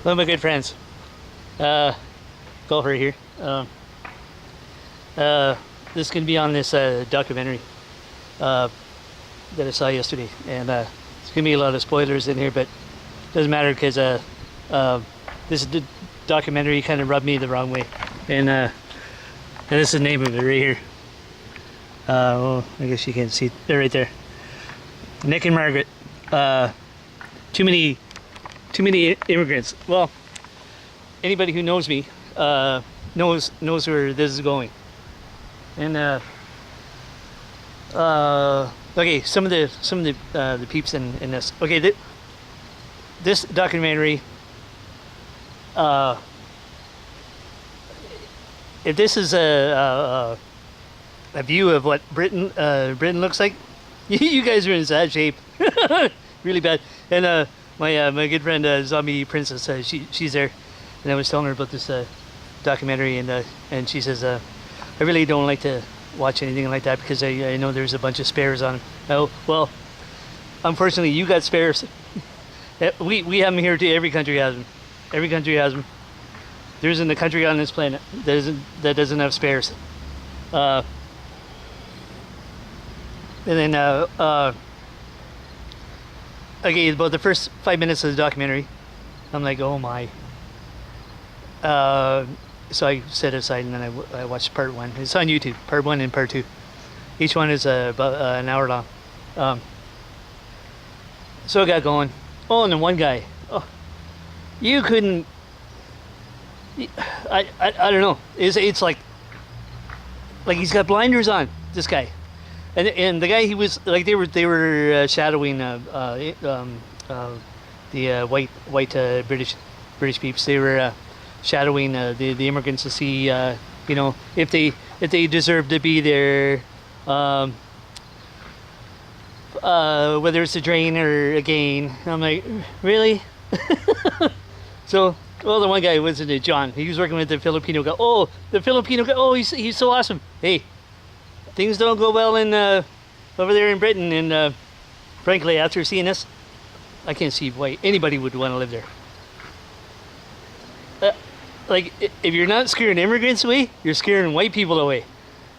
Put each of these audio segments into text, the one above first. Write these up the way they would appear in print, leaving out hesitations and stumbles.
One of my good friends, golfer here. This is going to be on this documentary that I saw yesterday, and it's going to be a lot of spoilers in here, but it doesn't matter because this documentary kind of rubbed me the wrong way, and this is the name of it right here. Well, I guess you can't see it. They're right there. Nick and Margaret. Too many immigrants. Well, anybody who knows me knows where this is going. And okay, some of the peeps in this. Okay, this documentary. If this is a view of what Britain looks like, you guys are in sad shape, really bad. And my good friend Zombie Princess, she's there, and I was telling her about this documentary, and she says, I really don't like to watch anything like that because I know there's a bunch of spares on it. Oh well, unfortunately, you got spares. We have them here too. Every country has them. Every country has them. There isn't a country on this planet that doesn't have spares. And then okay, about the first 5 minutes of the documentary, I'm like, oh my. So I set it aside, and then I watched part one. It's on YouTube, part one and part two. Each one is about an hour long. So I got going. Oh, and then one guy. Oh, you couldn't. I don't know. It's like he's got blinders on. This guy. And the guy, he was like, they were shadowing the white British peeps. They were shadowing the immigrants to see if they deserve to be there, whether it's a drain or a gain. I'm like, really? So, well, the one guy wasn't it, John. He was working with the Filipino guy. Oh, the Filipino guy. Oh, he's so awesome. Hey. Things don't go well in over there in Britain, and frankly, after seeing this, I can't see why anybody would want to live there. Like, if you're not scaring immigrants away, you're scaring white people away.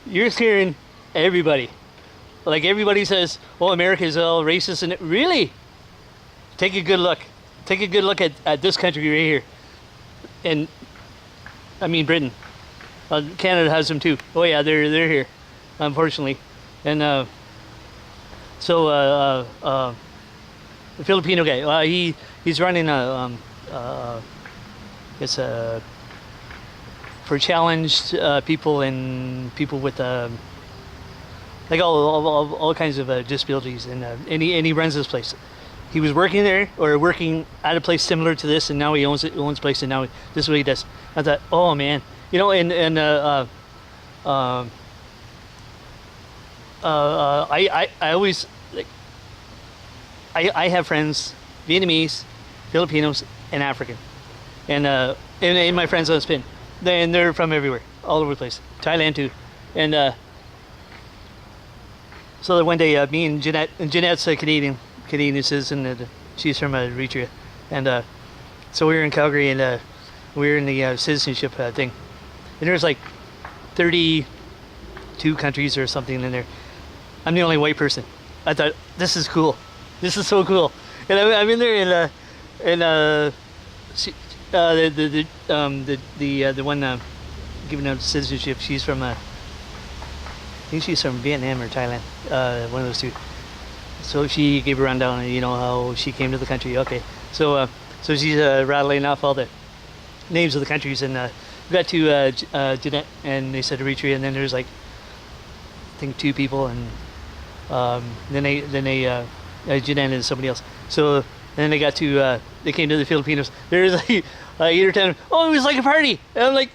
You're scaring everybody. Like, everybody says, "Oh, America is all racist," and really, take a good look. Take a good look at this country right here, and I mean Britain. Canada has them too. Oh yeah, they're here. Unfortunately, and so the Filipino guy, he's running it's for challenged people and people with like all kinds of disabilities, and he runs this place. He was working there or working at a place similar to this, and now he owns a place, and now this is what he does. I thought, oh man, I always like I have friends, Vietnamese, Filipinos, and African, and my friends on spin, and they're from everywhere, all over the place, Thailand too, and so one day me and Jeanette's a Canadian citizen, she's from Eritrea, and so we were in Calgary, and we were in the citizenship thing, and there's like 32 countries or something in there. I'm the only white person. I thought, this is cool. This is so cool. And I'm in there, and the one giving out citizenship, she's from I think she's from Vietnam or Thailand, one of those two. So she gave a rundown, how she came to the country. Okay, so she's rattling off all the names of the countries, and we got to Jeanette, and they said Eritrea, and then there's like, I think 2 people, and then they Jeanette and somebody else. So then they got to they came to the Filipinos. There's like 8 or 10. Oh, it was like a party. And I'm like,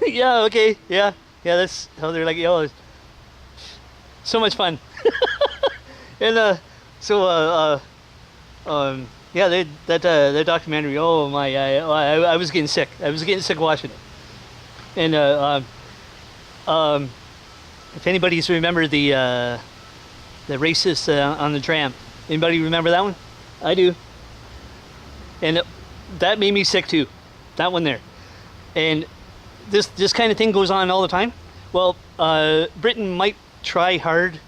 yeah, okay, yeah. That's how they're like. Oh, so much fun. And yeah, that documentary. Oh my, I was getting sick. I was getting sick watching it. And if anybody's remembered the racist on the tram, anybody remember that one? I do. And that made me sick too. that one there. And this kind of thing goes on all the time. Well, Britain might try hard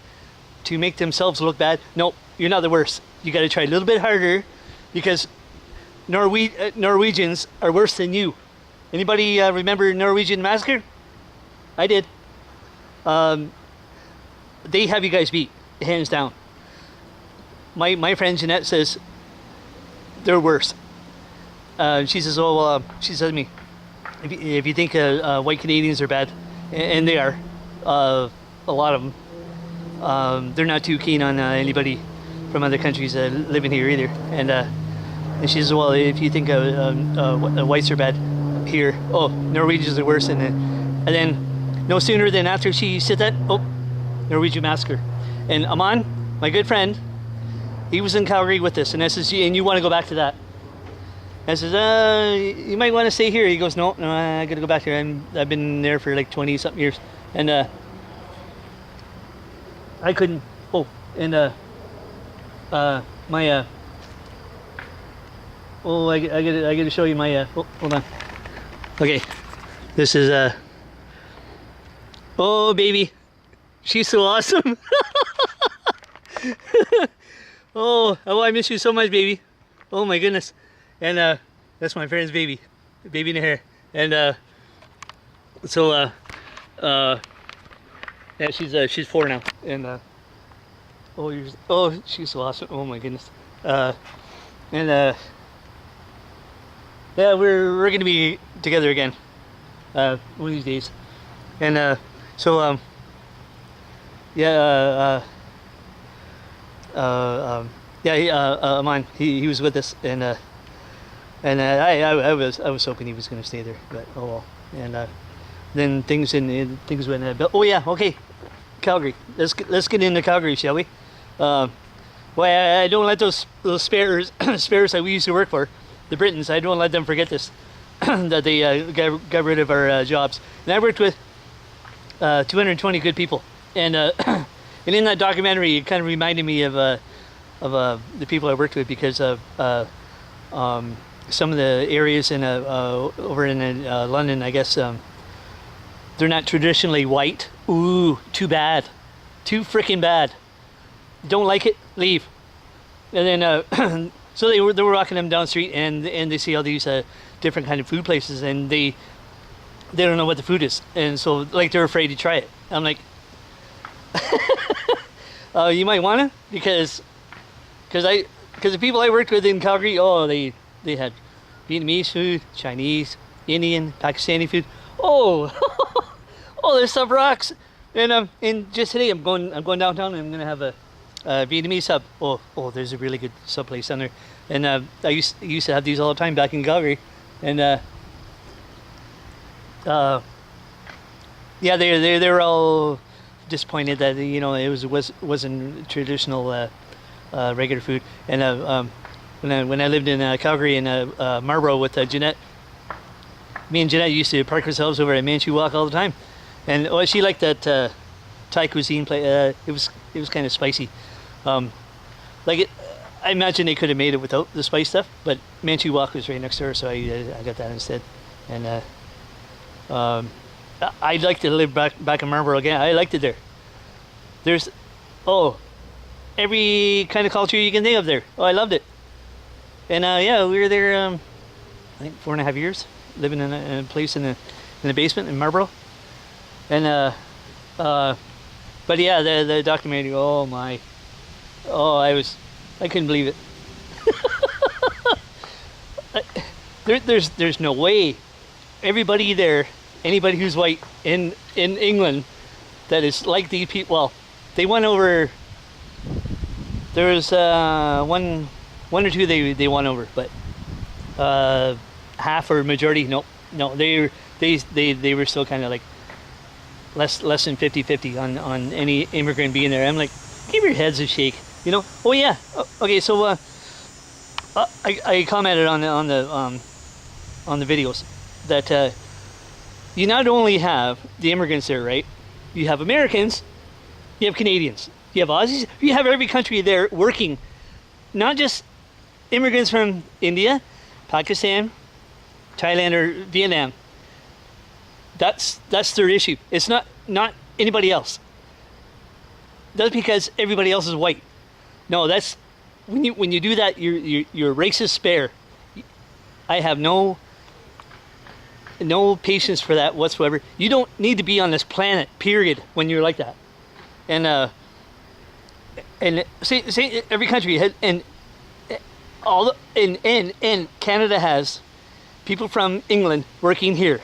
to make themselves look bad. No, you're not the worst. You got to try a little bit harder, because Norwegians are worse than you. Anybody remember Norwegian Massacre? I did. They have you guys beat, hands down. My friend Jeanette says they're worse. She says, she said to me, if you think white Canadians are bad, and they are, a lot of them, they're not too keen on anybody from other countries living here either. And she says, well, if you think whites are bad here, Norwegians are worse. And then no sooner than after she said that, Norwegian Massacre. And Aman, my good friend, he was in Calgary with us, and I says, and you want to go back to that? I says, you might want to stay here. He goes, no, I got to go back there. I've been there for like 20 something years, and I couldn't. My I got to show you my. Hold on. Okay, this is oh baby, she's so awesome. Oh, I miss you so much, baby. Oh my goodness. And that's my friend's baby in the hair. And yeah, she's 4 now. And she's so awesome. Oh my goodness. Yeah, we're gonna be together again one of these days. And yeah, Aman, he was with us, and I was hoping he was going to stay there, but oh well. And then things went. Oh yeah, okay, Calgary. Let's get into Calgary, shall we? Well, I don't let those spares that we used to work for, the Britons. I don't let them forget this, that they got rid of our jobs. And I worked with 220 good people, and and in that documentary, it kind of reminded me of the people I worked with, because of some of the areas in over in London, I guess, they're not traditionally white. Ooh, too bad, too freaking bad. Don't like it, leave. And then so they were walking them down the street, and they see all these different kind of food places, and they don't know what the food is, and so like they're afraid to try it. I'm like, you might wanna, because the people I worked with in Calgary, they had Vietnamese food, Chinese, Indian, Pakistani food. Oh, this stuff rocks. And just today I'm going downtown, and I'm gonna have a Vietnamese sub. Oh, there's a really good sub place down there. And I used to have these all the time back in Calgary. And yeah, they were all disappointed that it wasn't traditional regular food. And when I lived in Calgary and Marlborough with Jeanette, me and Jeanette used to park ourselves over at Manchu Walk all the time. And she liked that Thai cuisine place. It was kind of spicy. I imagine they could have made it without the spice stuff, but Manchu Walk was right next door, so I got that instead. And I'd like to live back in Marlborough again. I liked it there. There's every kind of culture you can think of there. I loved it. And yeah, we were there I think 4.5 years, living in a place in the basement in Marlborough. And but yeah, the documentary, oh my, I couldn't believe it. There's no way everybody there, anybody who's white in England that is like these people. Well, they went over. There was one or two they won over, but half or majority, no, they were still kind of like less than 50-50 on any immigrant being there. I'm like, give your heads a shake, Oh yeah, okay. So I commented on the videos that you not only have the immigrants there, right? You have Americans, you have Canadians, you have Aussies, you have every country there working, not just immigrants from India, Pakistan, Thailand or Vietnam. That's their issue. It's not anybody else. That's because everybody else is white. No, that's when you do that, you're racist spare. I have no patience for that whatsoever. You don't need to be on this planet, period, when you're like that. And say every country had, and Canada has people from England working here.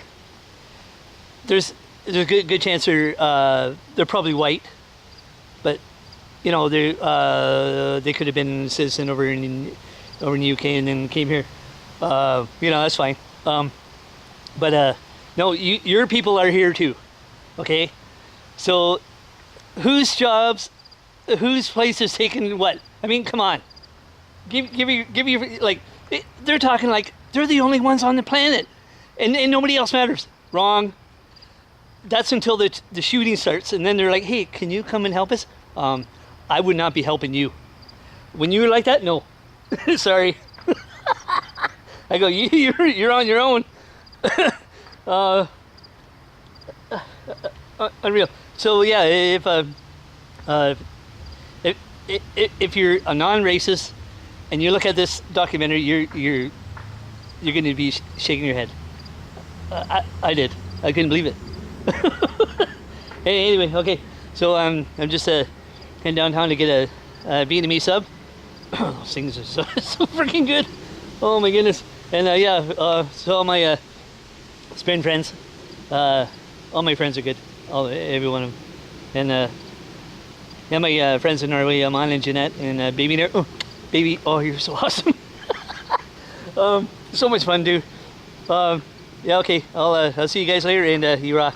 There's a good chance they're probably white, but you know they could have been a citizen over in the UK and then came here. You know, that's fine. But no, your people are here too. Okay, so whose place is taking what? I mean, come on. Give me like they're talking like they're the only ones on the planet, and nobody else matters. Wrong. That's until the shooting starts, and then they're like, "Hey, can you come and help us?" I would not be helping you. When you're like that, no. Sorry. I go, you're on your own. Unreal. So yeah, if you're a non-racist and you look at this documentary, you're going to be shaking your head. I did. I couldn't believe it. Anyway, okay. So I'm just heading downtown to get a Vietnamese sub. Those things are so freaking good. Oh my goodness. And so all my Spain friends, all my friends are good. Every one of them. And yeah, my friends in Norway, Aman and Jeanette and baby there. Oh, baby, oh, you're so awesome. So much fun, dude. Yeah, okay. I'll see you guys later, and you rock.